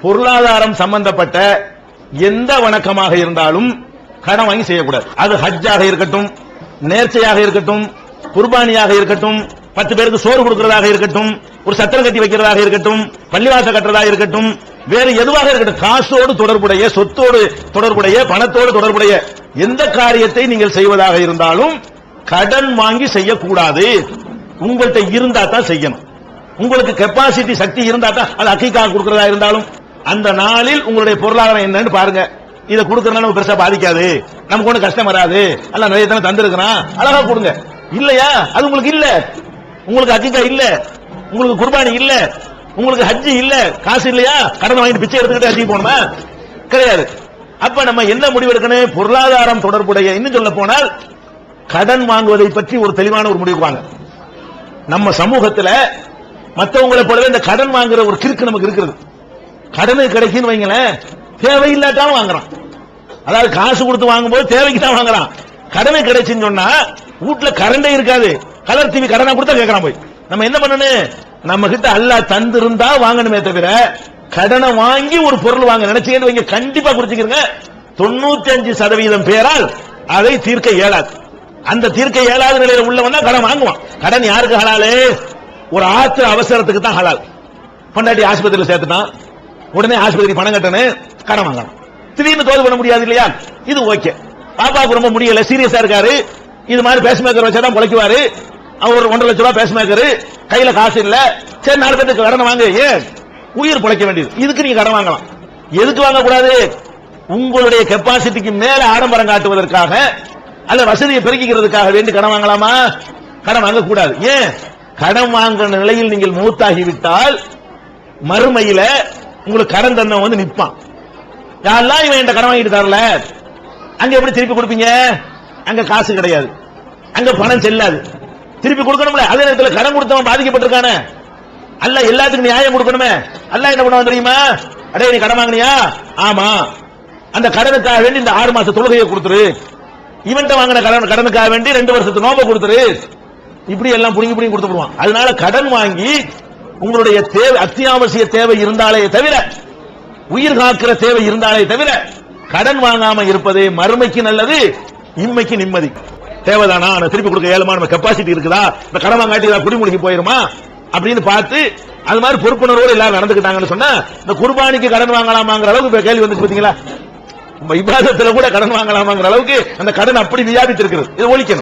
பொருளாதாரம் சம்பந்தப்பட்ட எந்த வணக்கமாக இருந்தாலும் கடன் வாங்கி செய்யக்கூடாது. அது ஹஜ்ஜாக இருக்கட்டும், நேர்ச்சையாக இருக்கட்டும், குர்பானியாக இருக்கட்டும், 10 பேருக்கு சோறு கொடுக்கிறதாக இருக்கட்டும், ஒரு சத்திரம் கட்டி வைக்கிறதாக இருக்கட்டும், பள்ளிவாசல் கட்டுறதாக இருக்கட்டும், வேறு எதுவாக இருக்கட்டும், காசோடு தொடர்புடைய, சொத்தோடு தொடர்புடைய, பணத்தோடு தொடர்புடைய எந்த காரியத்தை நீங்கள் செய்வதாக இருந்தாலும் கடன் வாங்கி செய்யக்கூடாது. உங்கள்கிட்ட இருந்தா தான் செய்யணும். உங்களுக்கு கெப்பாசிட்டி சக்தி இருந்தா தான். அது அக்கீக்காக கொடுக்கிறதா இருந்தாலும் அந்த நாளில் உங்களுடைய பொருளாதாரம் என்னன்னு பாருங்க. இதை கொடுக்கறதுனால பெருசா பாதிக்காது, நமக்கு ஒண்ணு கஷ்டம் வராது, எல்லாம் நிறைய தானே தந்திருக்கிறான், அழகா கொடுங்க. இல்லையா, அது உங்களுக்கு இல்ல, உங்களுக்கு அக்கீக்கா இல்ல, உங்களுக்கு குர்பானி இல்ல, உங்களுக்கு ஹஜ்ஜி இல்ல, காசு இல்லையா, கடன் வாங்கிட்டு பிச்சை எடுத்துக்கிட்டு ஹஜ்ஜி போனோமா? கிடையாது. அப்ப நம்ம என்ன முடிவு எடுக்கணும்? பொருளாதாரம் தொடர்புடைய, இன்னும் சொல்ல போனால் கடன் வாங்குவதை பற்றி ஒரு தெளிவான ஒரு முடிவு வாங்க. நம்ம சமூகத்தில் மற்றவங்களை போலவே இந்த கடன் வாங்குற ஒரு கிறுக்கு நமக்கு இருக்கிறது. கடனு கிடைக்குன்னு வைங்களேன், தேவையில்லாட்டாலும் வாங்குறான். அதாவது காசு கொடுத்து வாங்கும்போது தேவைக்கு தான் வாங்குறான். கடனை கிடைச்சுன்னு சொன்னா வீட்டுல கரண்டே இருக்காது, கலர் டிவி கடனை கொடுத்தா கேட்கறான். போய் நம்ம என்ன பண்ணணும்? நம்ம கிட்ட அல்லாஹ் தந்திருந்தா வாங்கணுமே தவிர கடனை வாங்கி ஒரு பொருள் வாங்க நினைச்சீங்கன்னு வைங்க, கண்டிப்பா குறிச்சுக்கிறங்க 95% பேரால் அதை தீர்க்க இயலாது. அந்த தீர்க்க இயலாத நிலையில உள்ளவன் தான் கடன் வாங்குவான். கடன் யாருக்கு ஹலாலு? ஒரு ஆத்திர அவசரத்துக்கு தான் ஹலால். பொண்டாட்டி ஆஸ்பத்திரியில் சேர்த்துட்டான், உடனே ஆஸ்பத்திரி பணம் கட்டணும், கடன் வாங்கலாம். திடீர்னு தோது பண்ண முடியாது இல்லையா? இது ஓகே. பாப்பாவுக்கு ரொம்ப முடியல, சீரியஸா இருக்காரு, இது மாதிரி பேஸ்மேக்கர் வச்சாதான் பொழைக்குவாரு, அவர் 1.5 லட்சம் ரூபாய் பேஸ்மேக்கர், கையில காசு இல்ல, சரி 4 பேருக்கு கடன் வாங்க, ஏன் உயிர் பொழைக்க வேண்டியது, இதுக்கு நீங்க கடன் வாங்கலாம். எதுக்கு வாங்கக்கூடாது? உங்களுடைய கெப்பாசிட்டிக்கு மேல ஆடம்பரம் காட்டுவதற்காக அல்ல வசதியை பெருக்கிக்கிறதுக்காக வேண்டி கடன் வாங்கலாமா? கடன் வாங்கக்கூடாது. ஏன்? கடன் வாங்குற நிலையில் நீங்கள் மூத்தாகிவிட்டால் மறுமையில உங்களுக்கு கடன் தந்தவன் வந்து நிற்பான். யாரெல்லாம் இவன் என்கிட்ட கடன் வாங்கிட்டு தரல, அங்க எப்படி திருப்பி கொடுப்பீங்க? அங்க காசு கிடையாது, அங்க பணம் செல்லாது, திருப்பி கொடுக்கணும்ல. அதே நேரத்தில் கடன் கொடுத்தவன் பாதிக்கப்பட்டிருக்கானே, அல்ல எல்லாத்துக்கும் நியாயம் கொடுக்கணுமே. அல்ல என்ன பண்ணுவான் தெரியுமா? அடே நீ கடன் வாங்கினியா? ஆமா, அந்த கடனுக்காக வேண்டி இந்த 6 மாச தொழுகையை கொடுத்துரு, இவன்ட்ட வாங்கின கடனுக்காக வேண்டி 2 வருஷத்து நோம்பை கொடுத்துரு, இப்படி எல்லாம் புடுங்கி கொடுத்துருவான். அதனால கடன் வாங்கி உங்களுடைய தேவை, அத்தியாவசிய தேவை இருந்தாலே தவிர, உயிர் காக்கிற தேவை இருந்தாலே தவிர கடன் வாங்காம இருப்பதே மறுமைக்கு நல்லது, இம்மைக்கு நிம்மதி. தேவைதானா, திருப்பி கொடுக்க ஏழுமா, நம்ம கெப்பாசிட்டி இருக்குதா, இந்த கடன் வாங்காட்டி குடிமுடிக்கு போயிருமா அப்படின்னு பார்த்து அது மாதிரி பொறுப்புணர்வோடு எல்லாரும் நடந்துக்கிட்டாங்கன்னு சொன்னா இந்த குர்பானிக்கு கடன் வாங்கலாமாங்கிற அளவுக்கு கேள்வி வந்து பாத்தீங்களா? இபாதத்துல கூட கடன் வாங்கலாமாங்கிற அளவுக்கு அந்த கடன் அப்படி வியாபித்திருக்கிறது. இது ஒழிக்கணும்.